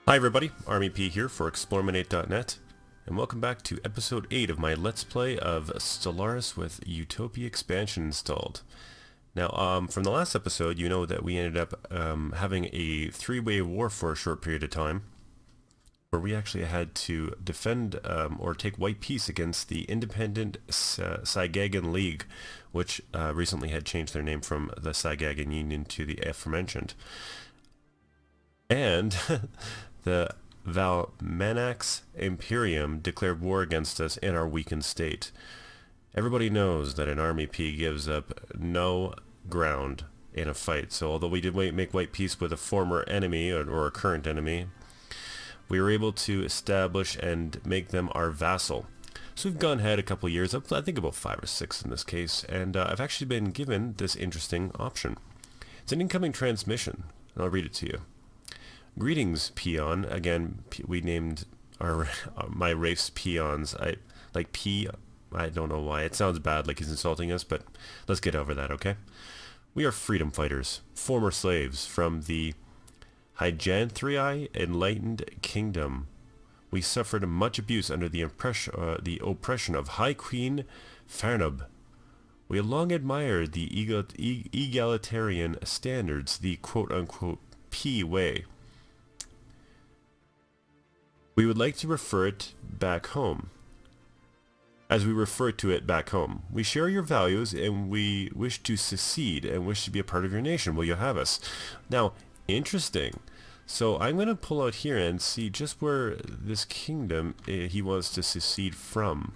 Hi everybody, ArmyP here for eXplorminate.net, and welcome back to episode 8 of my Let's Play of Stellaris with Utopia expansion installed. Now, from the last episode, you know that we ended up having a three-way war for a short period of time, where we actually had to defend or take white peace against the independent Secession League, which recently had changed their name from the Secession Union to the aforementioned. And the Valmanax Imperium declared war against us in our weakened state. Everybody knows that an Army P gives up no ground in a fight, so although we did make white peace with a former enemy or a current enemy, we were able to establish and make them our vassal. So we've gone ahead a couple of years, I think about 5 or 6 in this case, and I've actually been given this interesting option. It's an incoming transmission, and I'll read it to you. Greetings, peon. Again, we named my race peons. I don't know why. It sounds bad, like he's insulting us, but let's get over that, okay? We are freedom fighters, former slaves from the Hyjanthrii Enlightened Kingdom. We suffered much abuse under the oppression of High Queen Farnab. We long admired the egalitarian standards, the quote-unquote P way. We would like to refer it back home. As we refer to it back home, we share your values and we wish to secede and wish to be a part of your nation. Will you have us? Now, interesting. So I'm going to pull out here and see just where this kingdom he wants to secede from.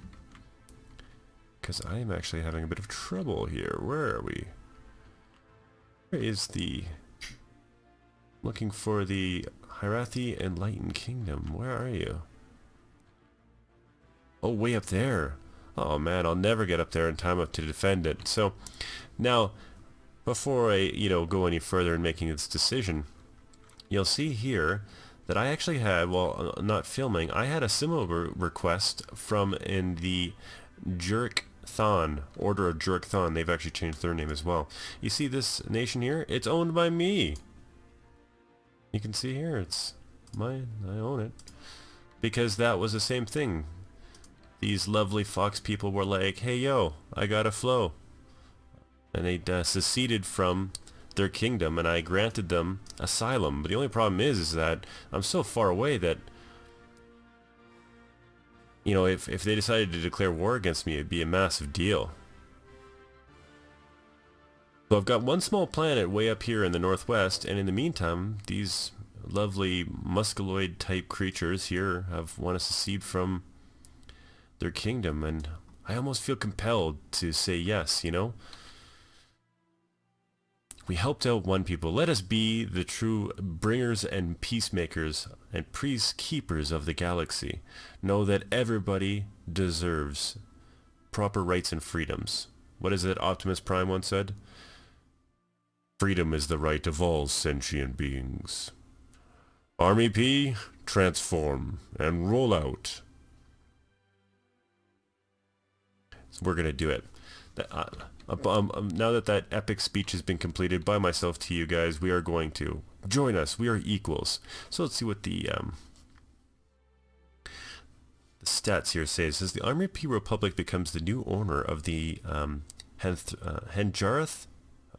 Because I am actually having a bit of trouble here. Where are we? Where is the... Looking for the Hyrathi Enlightened Kingdom. Where are you? Oh, way up there. Oh man, I'll never get up there in time to defend it. So, now, before I, go any further in making this decision, you'll see here that I actually had, while not filming, I had a similar request from in the Jerk Thon, Order of Jerk Thon. They've actually changed their name as well. You see this nation here? It's owned by me. You can see here, it's mine. I own it. Because that was the same thing. These lovely fox people were like, hey yo, I got a flow. And they seceded from their kingdom, and I granted them asylum. But the only problem is that I'm so far away that, if they decided to declare war against me, it'd be a massive deal. So I've got one small planet way up here in the northwest, and in the meantime, these lovely musculoid type creatures here want to secede from their kingdom, and I almost feel compelled to say yes, We helped out one people. Let us be the true bringers and peacemakers and peacekeepers of the galaxy. Know that everybody deserves proper rights and freedoms. What is it Optimus Prime once said? Freedom is the right of all sentient beings. Army P, transform and roll out. So we're going to do it. Now that epic speech has been completed by myself to you guys, we are going to join us. We are equals. So let's see what the stats here say. It says the Army P Republic becomes the new owner of the Henjarath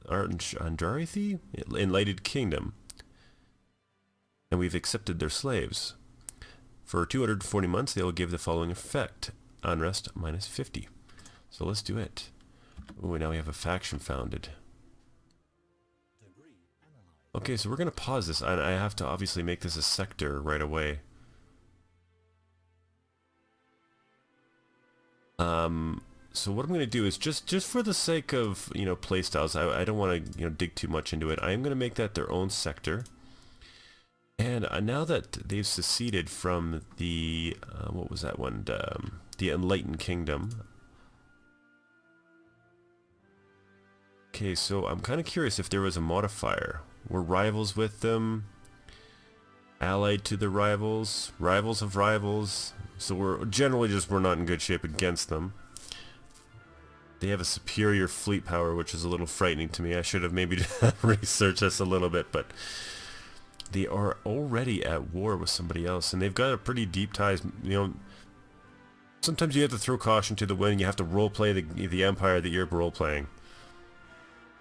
Andrarithi Enlightened Kingdom, and we've accepted their slaves. For 240 months, they will give the following effect: unrest -50. So let's do it. Ooh, now we have a faction founded. Okay, so we're gonna pause this. I have to obviously make this a sector right away. So what I'm going to do is just for the sake of playstyles, I don't want to dig too much into it. I am going to make that their own sector. And now that they've seceded from the what was that one? The Enlightened Kingdom. Okay, so I'm kind of curious if there was a modifier. We're rivals with them, allied to the rivals, rivals of rivals. So we're not in good shape against them. They have a superior fleet power, which is a little frightening to me. I should have maybe researched this a little bit, but they are already at war with somebody else, and they've got a pretty deep ties. You know, sometimes you have to throw caution to the wind. You have to roleplay the empire that you're roleplaying.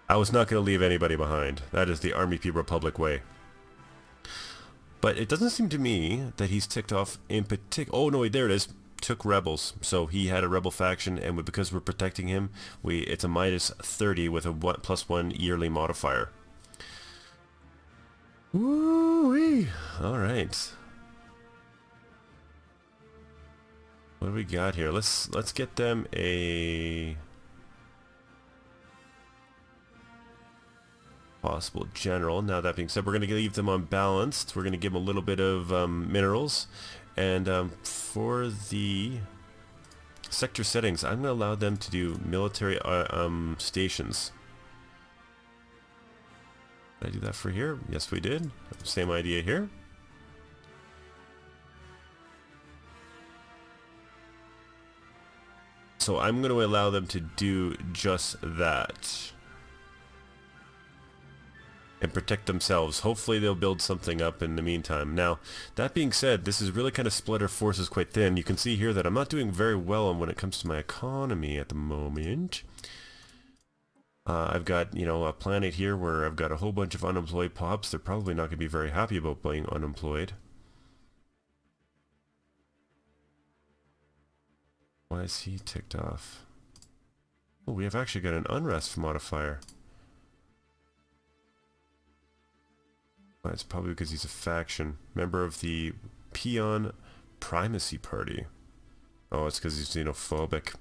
I was not going to leave anybody behind. That is the Army P Republic way. But it doesn't seem to me that he's ticked off in particular. Oh no, wait, there it is. Took rebels. So he had a rebel faction, and because we're protecting him, it's a minus 30 with a +1 yearly modifier. Woo-wee. All right. What do we got here? Let's get them a possible general. Now that being said, we're going to leave them unbalanced. We're going to give them a little bit of minerals, and for the sector settings, I'm going to allow them to do military stations. Did I do that for here? Yes, we did. Same idea here. So I'm going to allow them to do just that and protect themselves. Hopefully they'll build something up in the meantime. Now, that being said, this is really kind of split our forces quite thin. You can see here that I'm not doing very well on when it comes to my economy at the moment. I've got, you know, a planet here where I've got a whole bunch of unemployed pops. They're probably not going to be very happy about being unemployed. Why is he ticked off? Oh, we have actually got an unrest modifier. Well, it's probably because he's a faction. Member of the Peon Primacy Party. Oh, it's because he's xenophobic.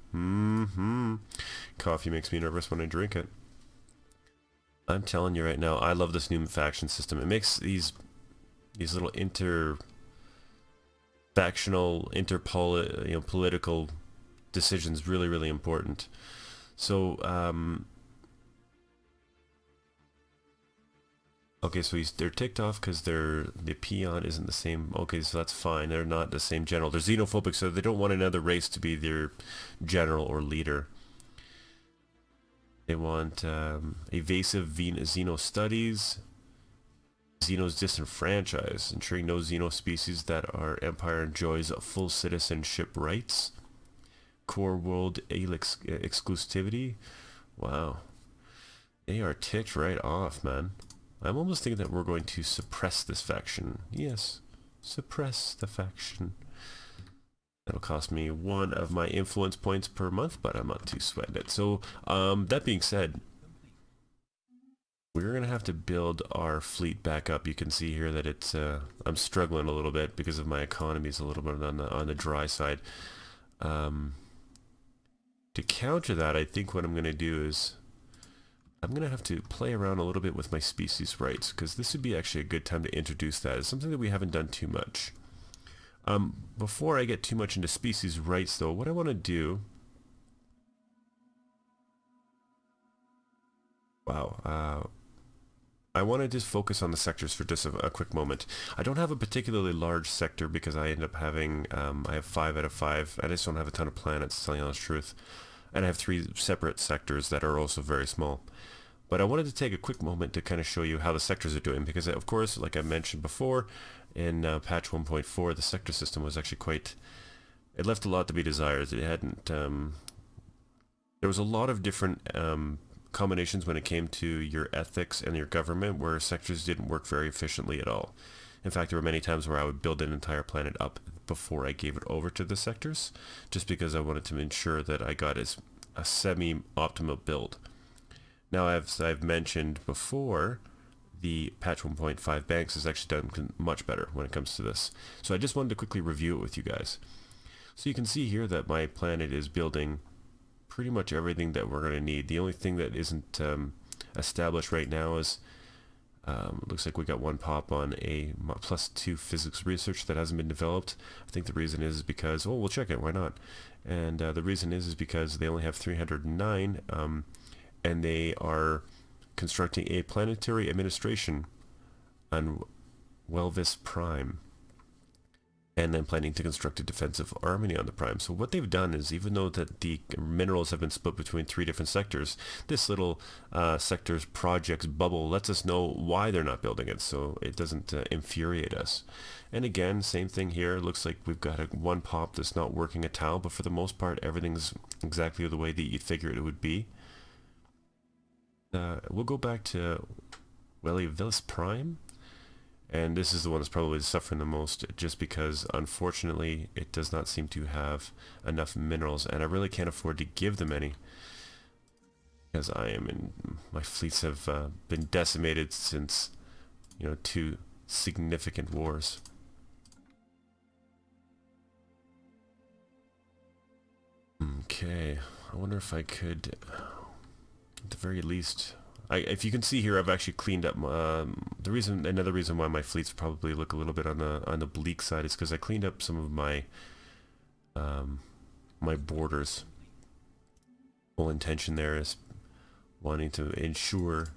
Coffee makes me nervous when I drink it. I'm telling you right now, I love this new faction system. It makes these little factional, political decisions really, really important. So, okay, so they're ticked off because the peon isn't the same. Okay, so that's fine. They're not the same general. They're xenophobic, so they don't want another race to be their general or leader. They want evasive xeno studies, Xenos disenfranchised, ensuring no Xeno species that our empire enjoys full citizenship rights. Core world exclusivity. Wow. They are ticked right off, man. I'm almost thinking that we're going to suppress this faction. Yes, suppress the faction. That'll cost me 1 of my influence points per month, but I'm not too sweating it. So, that being said, we're going to have to build our fleet back up. You can see here that it's, I'm struggling a little bit because of my economy's a little bit on the dry side. To counter that, I think what I'm going to do is I'm going to have to play around a little bit with my species rights, because this would be actually a good time to introduce that. It's something that we haven't done too much. Before I get too much into species rights, though, what I want to do... Wow. I want to just focus on the sectors for just a quick moment. I don't have a particularly large sector because I end up having... I have 5 out of 5. I just don't have a ton of planets, to tell you the honest truth. And I have 3 separate sectors that are also very small. But I wanted to take a quick moment to kind of show you how the sectors are doing, because of course, like I mentioned before, in patch 1.4, the sector system was actually quite... It left a lot to be desired. It hadn't... there was a lot of different combinations when it came to your ethics and your government where sectors didn't work very efficiently at all. In fact, there were many times where I would build an entire planet up before I gave it over to the sectors, just because I wanted to ensure that I got a semi-optimal build. Now, as I've mentioned before, the patch 1.5 banks has actually done much better when it comes to this. So I just wanted to quickly review it with you guys. So you can see here that my planet is building pretty much everything that we're going to need. The only thing that isn't established right now is looks like we got 1 pop on a +2 physics research that hasn't been developed. I think the reason is because, oh, we'll check it, why not? And the reason is because they only have 309, and they are constructing a planetary administration on Welvis Prime. and then planning to construct a defensive army on the Prime. So what they've done is, even though that the minerals have been split between 3 different sectors, this little sector's projects bubble lets us know why they're not building it, so it doesn't infuriate us. And again, same thing here. It looks like we've got one pop that's not working a tile, but for the most part, everything's exactly the way that you'd figure it would be. We'll go back to Villis Prime. And this is the one that's probably suffering the most, just because, unfortunately, it does not seem to have enough minerals, and I really can't afford to give them any, because my fleets have been decimated since, 2 significant wars. Okay, I wonder if I could, at the very least... if you can see here, I've actually cleaned up another reason why my fleets probably look a little bit on the bleak side is because I cleaned up some of my my borders. Whole intention there is wanting to ensure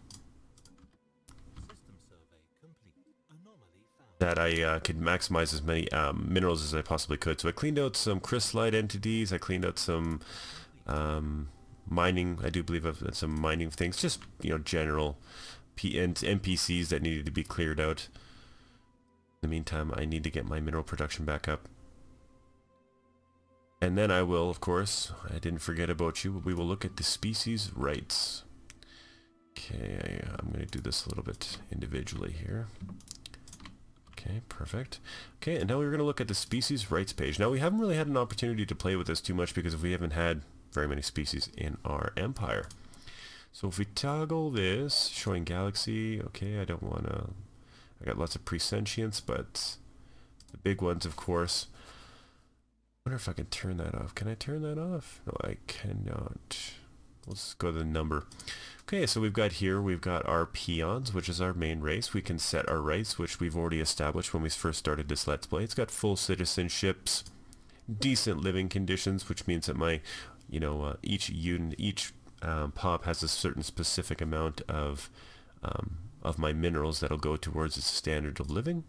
that I could maximize as many minerals as I possibly could. So I cleaned out some crystallite entities. I cleaned out some mining. I do believe of some mining things, just general NPCs that needed to be cleared out. In the meantime, I need to get my mineral production back up, and then I will, of course, I didn't forget about you, we will look at the species rights. Okay, I'm going to do this a little bit individually here. Okay, perfect. Okay, and now we're going to look at the species rights page. Now, we haven't really had an opportunity to play with this too much because we haven't had very many species in our empire. So if we toggle this, showing galaxy, okay, I don't want to, I got lots of presentients, but the big ones, of course. I wonder if I can turn that off. Can I turn that off? No, I cannot. Let's go to the number. Okay, so we've got our peons, which is our main race. We can set our rights, which we've already established when we first started this Let's Play. It's got full citizenships, decent living conditions, which means that my each unit, each pop has a certain specific amount of my minerals that'll go towards its standard of living,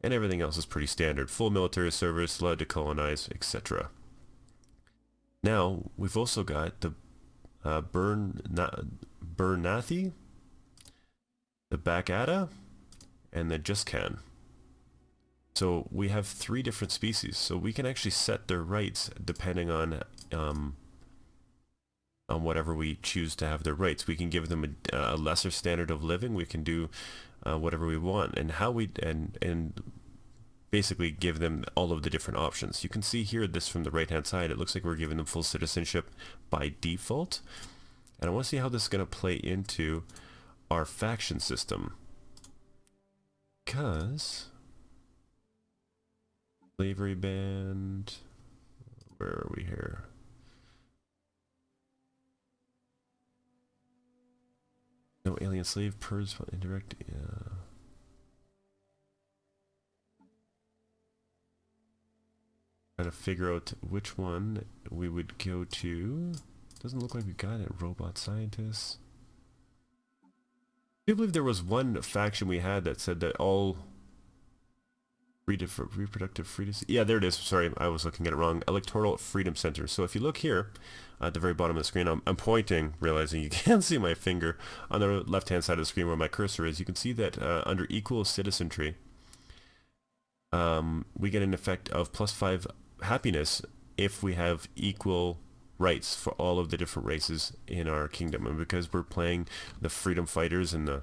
and everything else is pretty standard. Full military service, allowed to colonize, etc. Now we've also got the Bernathi, the Bakata, and the Juscan. So we have 3 different species, so we can actually set their rights depending on whatever we choose to have their rights. We can give them a lesser standard of living. We can do whatever we want, and how we and basically give them all of the different options. You can see here this from the right hand side. It looks like we're giving them full citizenship by default, and I want to see how this is going to play into our faction system, because slavery band, where are we here? No alien slave, purrs, indirect, trying to figure out which one we would go to. Doesn't look like we got it. Robot scientists. I do believe there was one faction we had that said that all reproductive freedom. Yeah, there it is. Sorry, I was looking at it wrong. Electoral Freedom Center. So if you look here at the very bottom of the screen, I'm pointing, realizing you can't see my finger on the left-hand side of the screen where my cursor is. You can see that under equal citizenry, we get an effect of +5 happiness if we have equal rights for all of the different races in our kingdom. And because we're playing the freedom fighters and the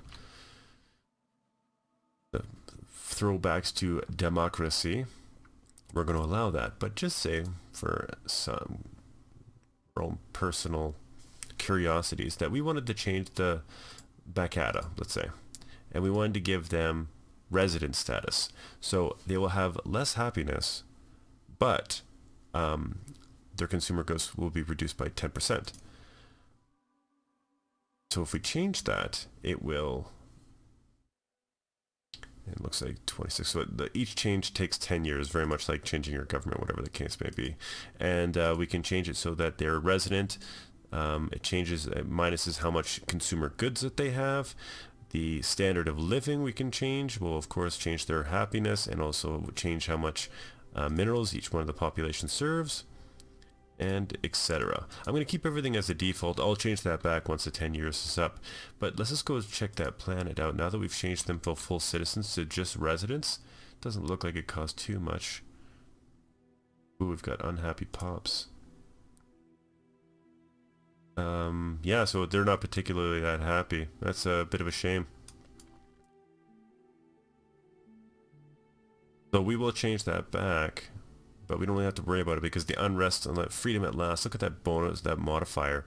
throwbacks to democracy, we're going to allow that. But just say, for some our own personal curiosities, that we wanted to change the Bakata, let's say, and we wanted to give them resident status. So they will have less happiness, but their consumer goods will be reduced by 10%. So if we change that, it will... It looks like 26. So each change takes 10 years, very much like changing your government, whatever the case may be. And we can change it so that they're resident. It changes, it minuses how much consumer goods that they have. The standard of living we can change. We'll of course change their happiness, and also change how much minerals each one of the population serves, and etc. I'm going to keep everything as a default. I'll change that back once the 10 years is up. But let's just go check that planet out. Now that we've changed them from full citizens to just residents, doesn't look like it costs too much. Ooh, we've got unhappy pops. Yeah, so they're not particularly that happy. That's a bit of a shame. So we will change that back, but we don't really have to worry about it because the unrest and that freedom at last, look at that bonus, that modifier.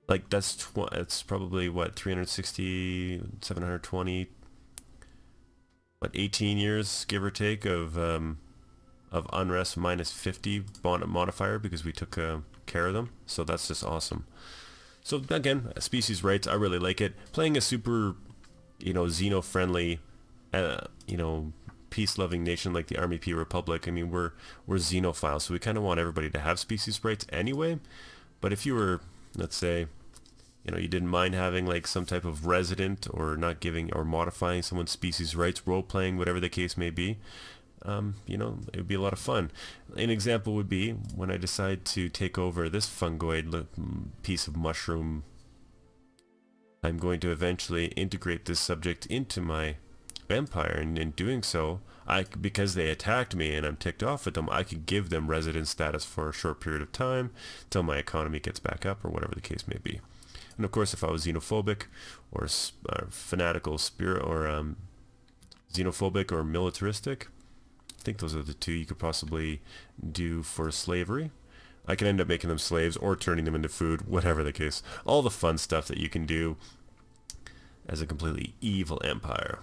Like that's it's probably what, 360, 720, what, 18 years give or take of unrest minus 50 modifier because we took care of them. So that's just awesome. So again, species rights, I really like it. Playing a super, xeno-friendly, peace-loving nation like the Army P Republic. I mean, we're xenophiles, so we kind of want everybody to have species rights anyway. But if you were, let's say, you didn't mind having like some type of resident, or not giving or modifying someone's species rights, role-playing, whatever the case may be, it would be a lot of fun. An example would be when I decide to take over this fungoid piece of mushroom. I'm going to eventually integrate this subject into my empire, and in doing so, because they attacked me and I'm ticked off with them, I could give them resident status for a short period of time till my economy gets back up, or whatever the case may be. And of course, if I was xenophobic or fanatical spirit, or xenophobic or militaristic, I think those are the two you could possibly do for slavery. I can end up making them slaves or turning them into food, whatever the case. All the fun stuff that you can do as a completely evil empire.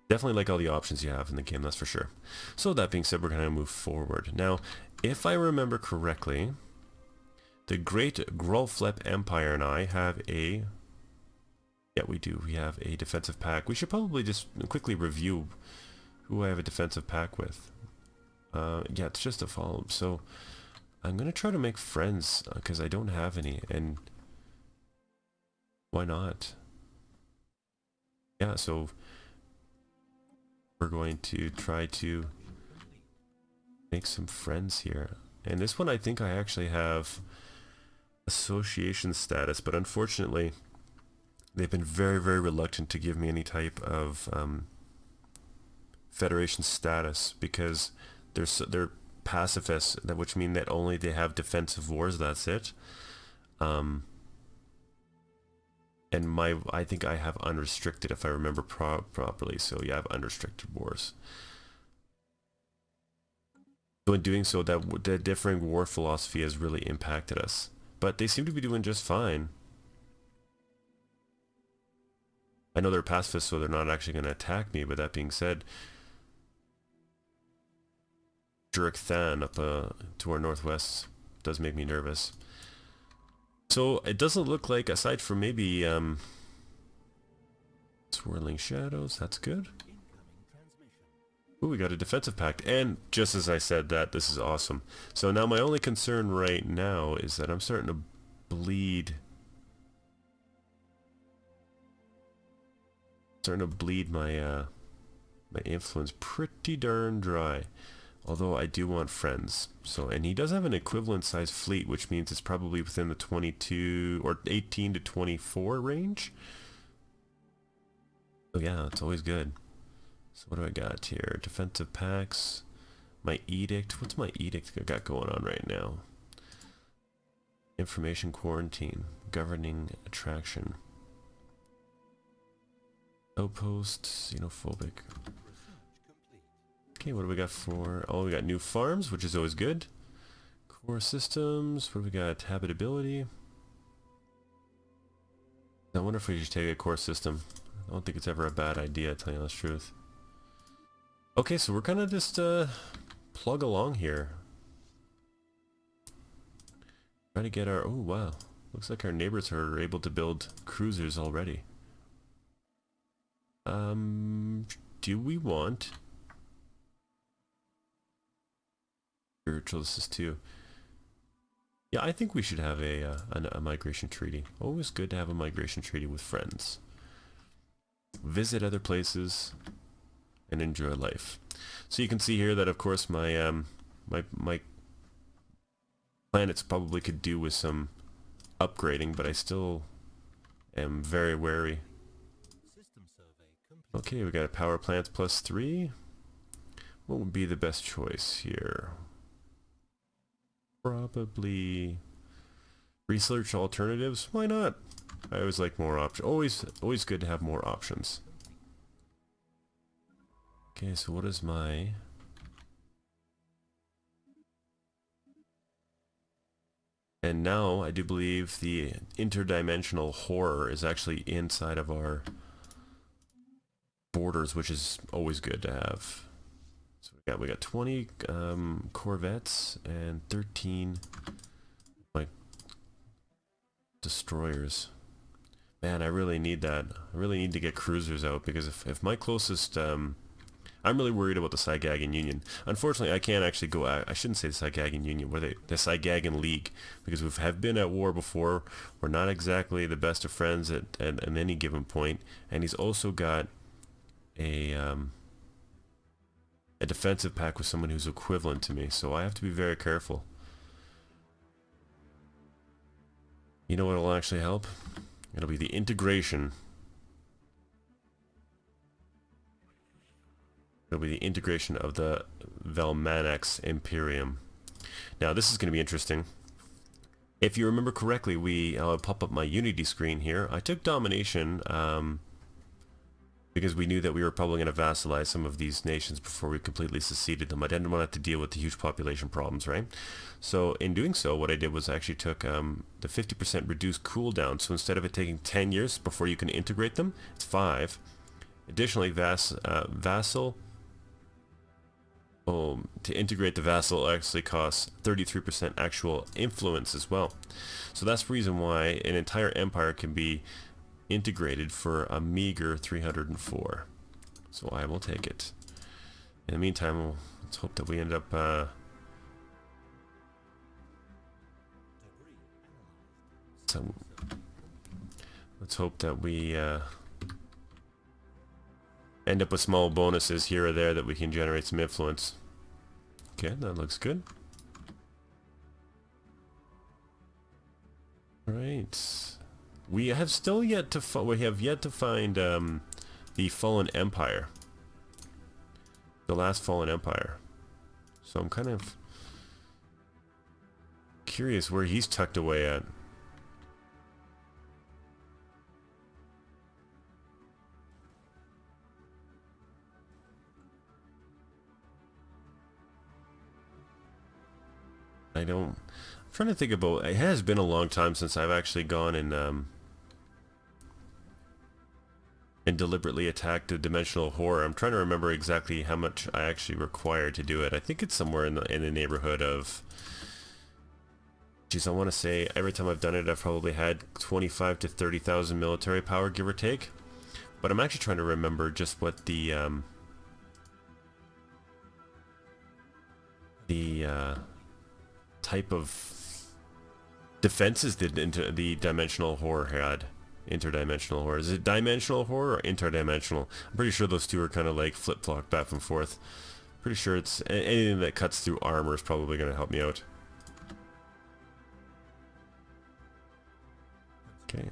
Definitely like all the options you have in the game, that's for sure. So that being said, we're going to move forward. Now, if I remember correctly, the Great Grolflep Empire and I have a... Yeah, we do. We have a defensive pact. We should probably just quickly review who I have a defensive pact with. Yeah, it's just a follow-up. So I'm going to try to make friends because I don't have any, and why not? Yeah, so we're going to try to make some friends here. And this one I think I actually have association status, but unfortunately they've been very, very reluctant to give me any type of federation status because they're pacifists, which mean that only they have defensive wars, that's it. And I think I have unrestricted, if I remember properly. So yeah, I have unrestricted wars. So in doing so, the differing war philosophy has really impacted us. But they seem to be doing just fine. I know they're pacifists, so they're not actually going to attack me, but that being said, Jurek-Than up to our northwest does make me nervous. So it doesn't look like, aside from maybe swirling shadows, that's good. Ooh, we got a defensive pact, and just as I said that, this is awesome. So now my only concern right now is that I'm starting to bleed. My my influence pretty darn dry. Although I do want friends. So, and he does have an equivalent size fleet, which means it's probably within the 22 or 18 to 24 range. So yeah, it's always good. So what do I got here? Defensive packs. My edict. What's my edict I got going on right now? Information quarantine. Governing attraction. Outpost. Xenophobic. Okay, what do we got for... Oh, we got new farms, which is always good. Core systems. What do we got? Habitability. I wonder if we should take a core system. I don't think it's ever a bad idea, to tell you the truth. Okay, so we're kind of just plug along here. Try to get our... Oh, wow. Looks like our neighbors are able to build cruisers already. Do we want... Spiritual, this is too. Yeah, I think we should have a migration treaty. Always good to have a migration treaty with friends. visit other places, and enjoy life. So you can see here that, of course, my my planets probably could do with some upgrading, but I still am very wary. Okay, we got a power plant +3. What would be the best choice here? Probably research alternatives. Why not? I always like more options. Always good to have more options. Okay, so what is my... And now I do believe the interdimensional horror is actually inside of our borders, which is always good to have. So we got 20 corvettes and 13 like destroyers. Man, I really need that. I really need to get cruisers out, because if my closest I'm really worried about the Cygagan Union. Unfortunately, I can't actually go out. I shouldn't say the Cygagan Union. The Cygagan League, because we have been at war before. We're not exactly the best of friends at any given point. And he's also got a defensive pact with someone who's equivalent to me. So I have to be very careful. You know what will actually help? It'll be the integration. It'll be the integration of the Valmanax Imperium. Now this is going to be interesting. If you remember correctly, I'll pop up my Unity screen here. I took domination because we knew that we were probably going to vassalize some of these nations before we completely seceded them. I didn't want to have to deal with the huge population problems, right? So in doing so, what I did was I actually took the 50% reduced cooldown. So instead of it taking 10 years before you can integrate them, it's 5. Additionally, vassal... to integrate the vassal actually costs 33% actual influence as well. So that's the reason why an entire empire can be integrated for a meager 304. So I will take it. In the meantime, let's hope that we end up let's hope that we end up with small bonuses here or there that we can generate some influence. Okay, that looks good. Right. We have yet to find the Fallen Empire. The last Fallen Empire. So I'm kind of curious where he's tucked away at. I'm trying to think about, it has been a long time since I've actually gone and deliberately attacked a dimensional horror. I'm trying to remember exactly how much I actually required to do it. I think it's somewhere in the neighborhood of, geez, I want to say every time I've done it I've probably had 25 to 30,000 military power, give or take. But I'm actually trying to remember just what the type of defenses did into the dimensional horror had. Interdimensional horror. Is it dimensional horror or interdimensional? I'm pretty sure those two are kind of like flip-flop back and forth. Pretty sure it's anything that cuts through armor is probably going to help me out. Okay.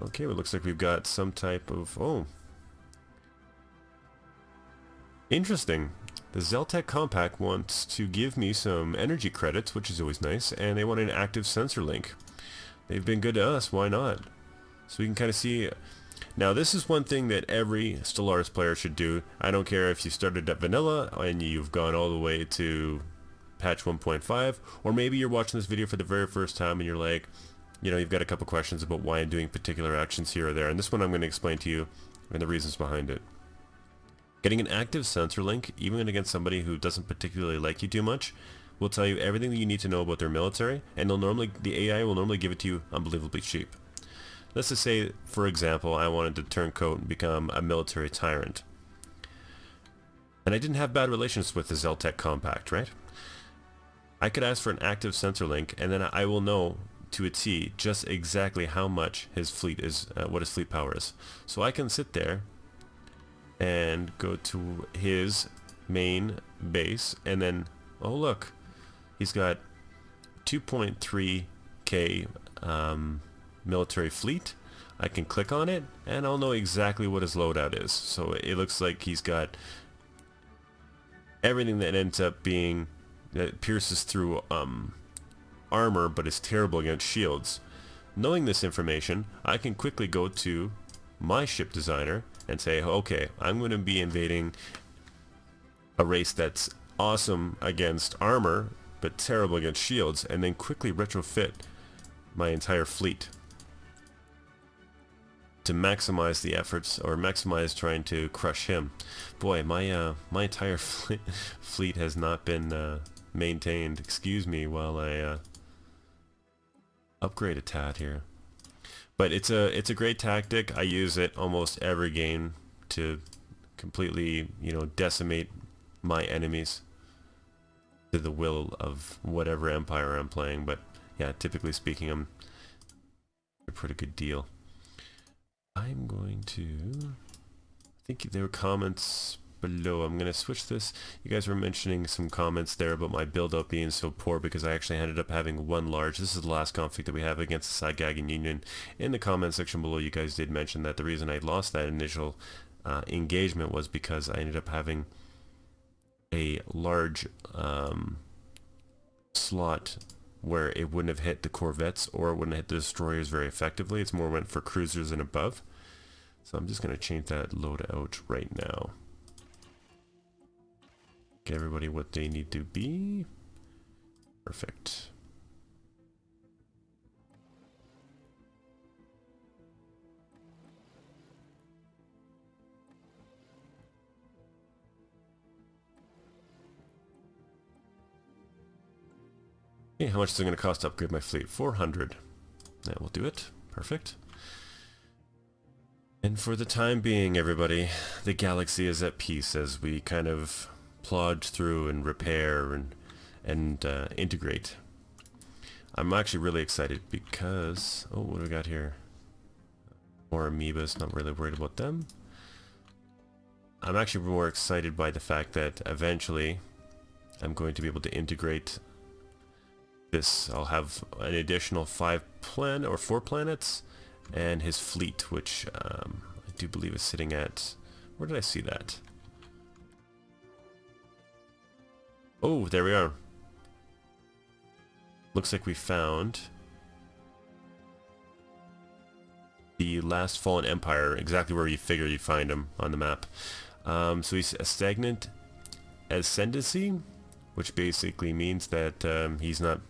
Okay, well, it looks like we've got some type of... Oh. Interesting. The Zeltec Compact wants to give me some energy credits, which is always nice, and they want an active sensor link. They've been good to us, why not? So we can kind of see... Now this is one thing that every Stellaris player should do. I don't care if you started at vanilla and you've gone all the way to patch 1.5, or maybe you're watching this video for the very first time and you're like, you know, you've got a couple questions about why I'm doing particular actions here or there, and this one I'm going to explain to you and the reasons behind it. Getting an active sensor link, even against somebody who doesn't particularly like you too much, will tell you everything that you need to know about their military, and the AI will normally give it to you unbelievably cheap. Let's just say, for example, I wanted to turncoat and become a military tyrant. And I didn't have bad relations with the Zeltec Compact, right? I could ask for an active sensor link, and then I will know to a T just exactly how much his fleet is, what his fleet power is. So I can sit there and go to his main base, and then, oh look, he's got 2.3k military fleet. I can click on it and I'll know exactly what his loadout is. So it looks like he's got everything that ends up being, that pierces through armor but is terrible against shields. Knowing this information, I can quickly go to my ship designer and say, okay, I'm going to be invading a race that's awesome against armor but terrible against shields, and then quickly retrofit my entire fleet to maximize the efforts, or maximize trying to crush him. Boy, my my entire fleet has not been maintained. Excuse me while I upgrade a tad here. But it's a great tactic. I use it almost every game to completely, you know, decimate my enemies to the will of whatever empire I'm playing. But yeah, typically speaking, I'm a pretty good deal. I'm going to, I think there were comments below. I'm going to switch this. You guys were mentioning some comments there about my build-up being so poor because I actually ended up having one large. This is the last conflict that we have against the Sagagan Union. In the comment section below, you guys did mention that the reason I lost that initial engagement was because I ended up having a large slot where it wouldn't have hit the corvettes or it wouldn't have hit the destroyers very effectively. It's more went for cruisers and above. So I'm just going to change that loadout right now. Get everybody what they need to be. Perfect. Okay, how much is it going to cost to upgrade my fleet? 400. That will do it. Perfect. And for the time being, everybody, the galaxy is at peace as we kind of plod through and repair and integrate. I'm actually really excited because, oh, what do we got here? More amoebas, not really worried about them. I'm actually more excited by the fact that eventually I'm going to be able to integrate this. I'll have an additional 4 planets and his fleet, which I do believe is sitting at, where did I see that? Oh, there we are. Looks like we found the last fallen empire, exactly where you figure you'd find him on the map. So he's a stagnant ascendancy, which basically means that he's not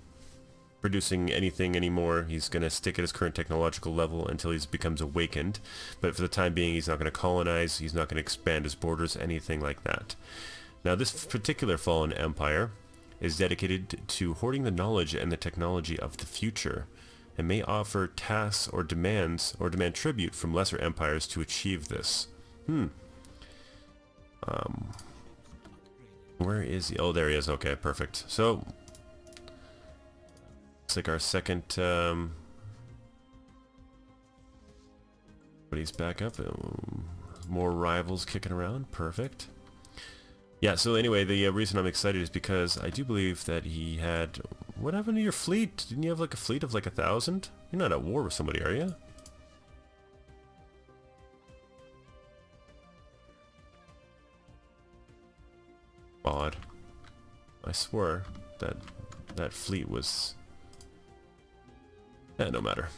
producing anything anymore. He's going to stick at his current technological level until he becomes awakened. But for the time being, he's not going to colonize, he's not going to expand his borders, anything like that. Now, this particular fallen empire is dedicated to hoarding the knowledge and the technology of the future, and may offer tasks or demand tribute from lesser empires to achieve this. Where is he? Oh, there he is. Okay, perfect. So looks like our second, but he's back up. More rivals kicking around. Perfect. Yeah, so anyway, the reason I'm excited is because I do believe that he had... What happened to your fleet? Didn't you have like a fleet of like 1,000? You're not at war with somebody, are you? Odd. I swear that that fleet was... no matter.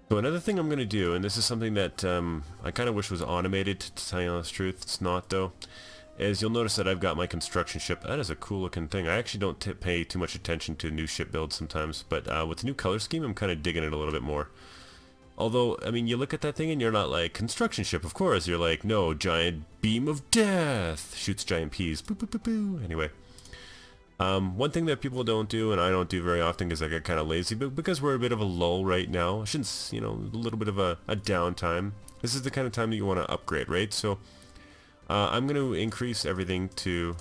So another thing I'm going to do, and this is something that I kind of wish was automated, to tell you the honest truth, it's not though, is you'll notice that I've got my construction ship. That is a cool looking thing. I actually don't pay too much attention to new ship builds sometimes, but with the new color scheme I'm kind of digging it a little bit more. Although, I mean, you look at that thing and you're not like, construction ship, of course. You're like, no, giant beam of death shoots giant peas. Boo, boo, boo, boo. Anyway. One thing that people don't do, and I don't do very often because I get kind of lazy, but because we're a bit of a lull right now, I shouldn't, you know, a little bit of a downtime. This is the kind of time that you want to upgrade, right? So, I'm going to increase everything to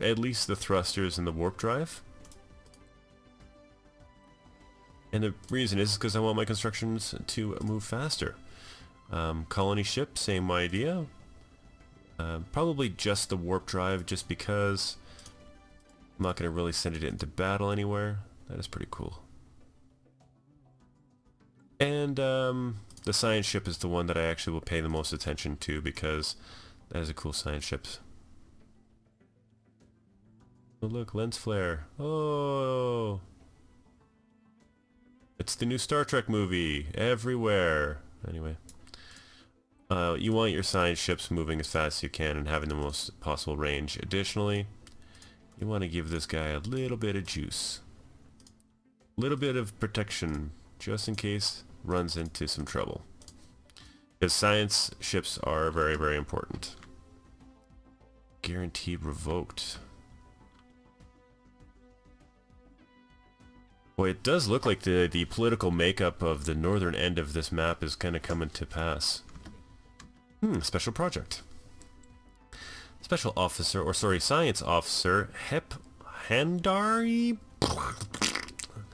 at least the thrusters and the warp drive. And the reason is because I want my constructions to move faster. Colony ship, same idea. Probably just the warp drive, just because I'm not going to really send it into battle anywhere. That is pretty cool. And the science ship is the one that I actually will pay the most attention to, because that is a cool science ship. Oh look, lens flare. Oh! It's the new Star Trek movie. Everywhere. Anyway. You want your science ships moving as fast as you can and having the most possible range. Additionally, you want to give this guy a little bit of juice. A little bit of protection, just in case runs into some trouble. Because science ships are very, very important. Guarantee revoked. Boy, it does look like the political makeup of the northern end of this map is kind of coming to pass. Special project. Special officer, or sorry, science officer Hep Handari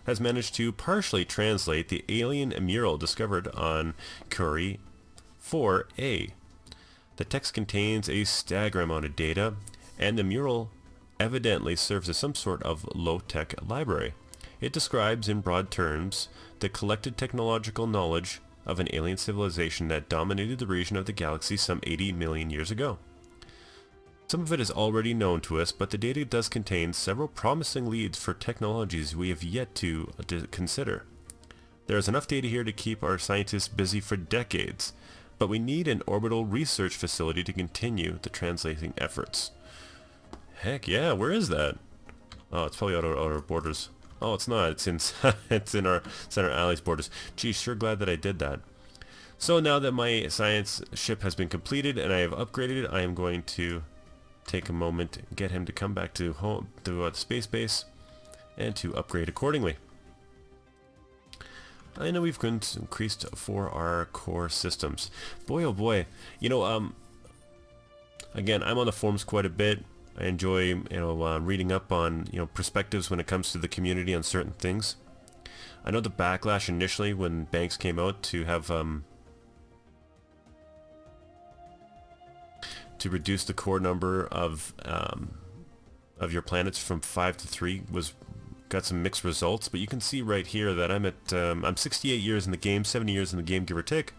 has managed to partially translate the alien mural discovered on Curie 4A. The text contains a staggering amount of data, and the mural evidently serves as some sort of low-tech library. It describes in broad terms the collected technological knowledge of an alien civilization that dominated the region of the galaxy some 80 million years ago. Some of it is already known to us, but the data does contain several promising leads for technologies we have yet to consider. There is enough data here to keep our scientists busy for decades, but we need an orbital research facility to continue the translating efforts. Heck yeah, where is that? Oh, it's probably out of our borders. Oh, it's not. It's in it's in our allies' borders. Geez, sure glad that I did that. So now that my science ship has been completed and I have upgraded it, I am going to take a moment, get him to come back to home, to the space base, and to upgrade accordingly. I know we've increased for our core systems. Boy, oh boy. You know, again, I'm on the forums quite a bit. I enjoy, reading up on, perspectives when it comes to the community on certain things. I know the backlash initially when Banks came out to have, to reduce the core number of your planets from 5 to 3 got some mixed results, but you can see right here that I'm 68 years in the game, 70 years in the game, give or take.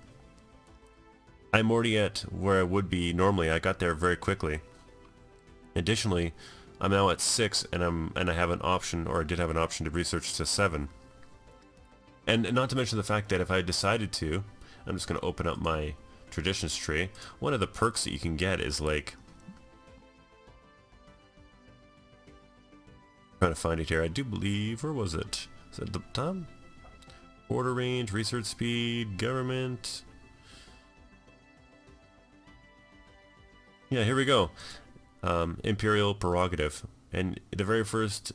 I'm already at where I would be normally. I got there very quickly. Additionally, I'm now at 6, and I have an option, or I did have an option to research to 7. And not to mention the fact that if I decided to, I'm just going to open up my traditions tree. One of the perks that you can get is like, trying to find it here. I do believe, where was it? Is it the top? Order range, research speed, government. Yeah, here we go. Imperial prerogative, and the very first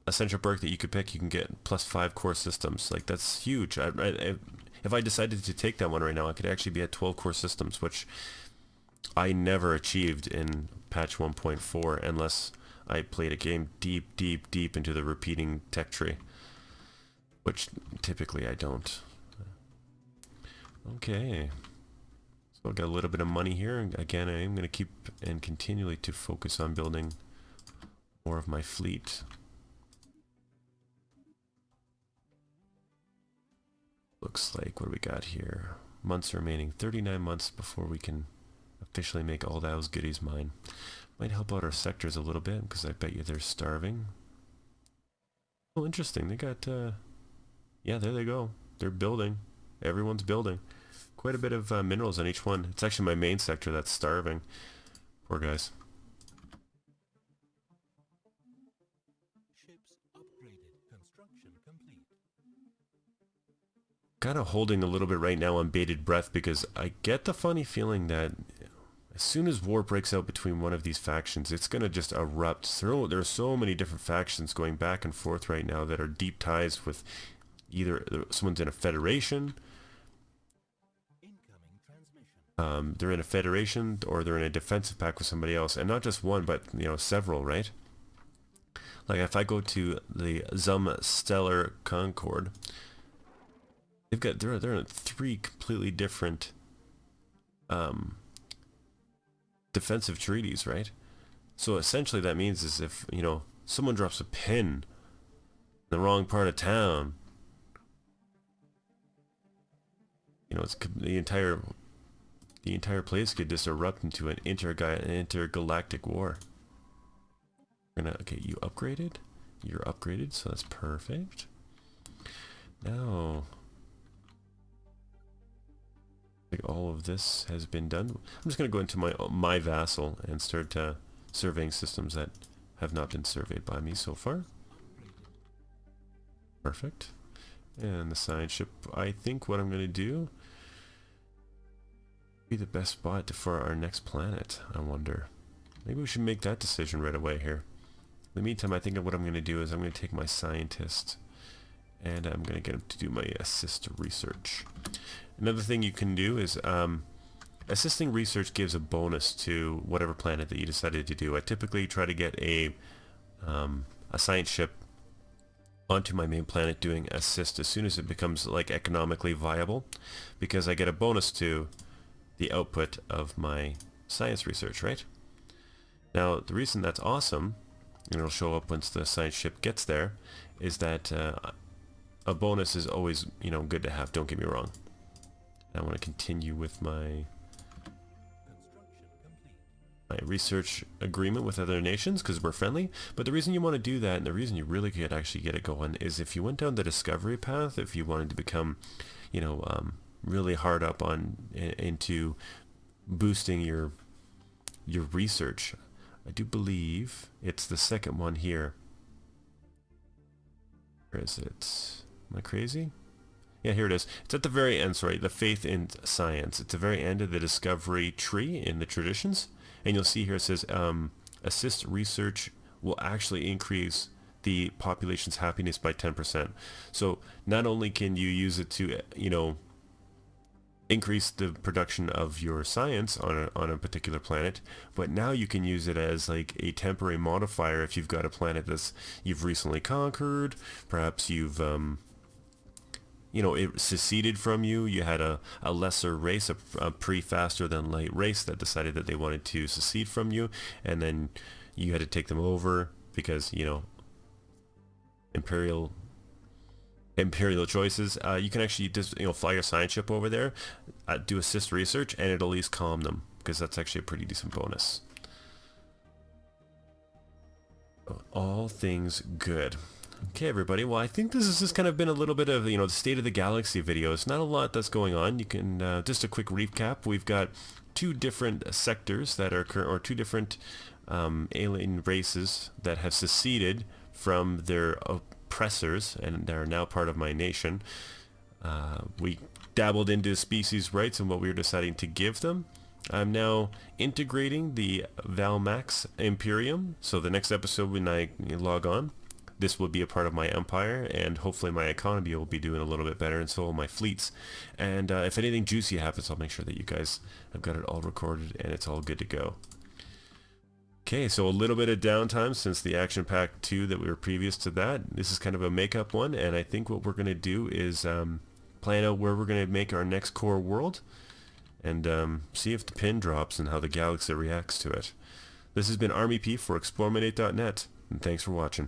essential perk that you could pick, you can get +5 core systems. Like, that's huge. If I decided to take that one right now, I could actually be at 12 core systems, which I never achieved in patch 1.4 unless I played a game deep, deep, deep into the repeating tech tree, which typically I don't. Okay. So I've got a little bit of money here, and again, I am going to keep and continually to focus on building more of my fleet. Looks like, what do we got here? Months remaining, 39 months before we can officially make all those goodies mine. Might help out our sectors a little bit, because I bet you they're starving. Oh, interesting, they got, yeah, there they go. They're building. Everyone's building. Quite a bit of minerals on each one. It's actually my main sector that's starving. Poor guys. Ships upgraded. Construction complete. Kind of holding a little bit right now on bated breath, because I get the funny feeling that as soon as war breaks out between one of these factions, it's going to just erupt. So there are so many different factions going back and forth right now that are deep ties with either someone's in a federation, they're in a federation, or they're in a defensive pact with somebody else, and not just one, but several, right? Like if I go to the Stellar Concord, they're in 3 completely different defensive treaties, right? So essentially that means is if, you know, someone drops a pin in the wrong part of town, you know, it's the entire place could just erupt into an intergalactic war. Okay, you upgraded? You're upgraded, so that's perfect. Now, like all of this has been done. I'm just going to go into my vassal and start surveying systems that have not been surveyed by me so far. Perfect. And the science ship, I think what I'm going to do be the best spot for our next planet, I wonder. Maybe we should make that decision right away here. In the meantime, I think what I'm going to do is I'm going to take my scientist and I'm going to get him to do my assist research. Another thing you can do is assisting research gives a bonus to whatever planet that you decided to do. I typically try to get a science ship onto my main planet doing assist as soon as it becomes like economically viable, because I get a bonus to the output of my science research, right? Now, the reason that's awesome, and it'll show up once the science ship gets there, is that a bonus is always, you know, good to have, don't get me wrong. I want to continue with my research agreement with other nations because we're friendly, but the reason you want to do that and the reason you really could actually get it going is if you went down the discovery path, if you wanted to become, you know, really hard up on into boosting your research. I do believe it's the second one here. Where is it? Am I crazy? Yeah, here it is. It's at the very end, sorry, the faith in science. It's the very end of the discovery tree in the traditions. And you'll see here it says assist research will actually increase the population's happiness by 10%. So not only can you use it to, you know, increase the production of your science on a particular planet, but now you can use it as like a temporary modifier if you've got a planet that's you've recently conquered, perhaps you've you know, it seceded from you, you had a lesser race, a pre-faster than light race that decided that they wanted to secede from you, and then you had to take them over because, you know, imperial choices. You can actually just, you know, fly your science ship over there, do assist research, and it'll at least calm them, because that's actually a pretty decent bonus. All things good. Okay, everybody. Well, I think this has just kind of been a little bit of, you know, the state of the galaxy video. It's not a lot that's going on. You can just a quick recap. We've got two different sectors that are or two different alien races that have seceded from their oppressors and they're now part of my nation. We dabbled into species rights and what we were deciding to give them. I'm now integrating the Valmax Imperium. So the next episode when I log on, this will be a part of my empire, and hopefully my economy will be doing a little bit better, and so will my fleets. And if anything juicy happens, I'll make sure that you guys have got it all recorded, and it's all good to go. Okay, so a little bit of downtime since the Action Pack 2 that we were previous to that. This is kind of a makeup one, and I think what we're going to do is plan out where we're going to make our next core world, and see if the pin drops and how the galaxy reacts to it. This has been Army P for eXplorminate.net, and thanks for watching.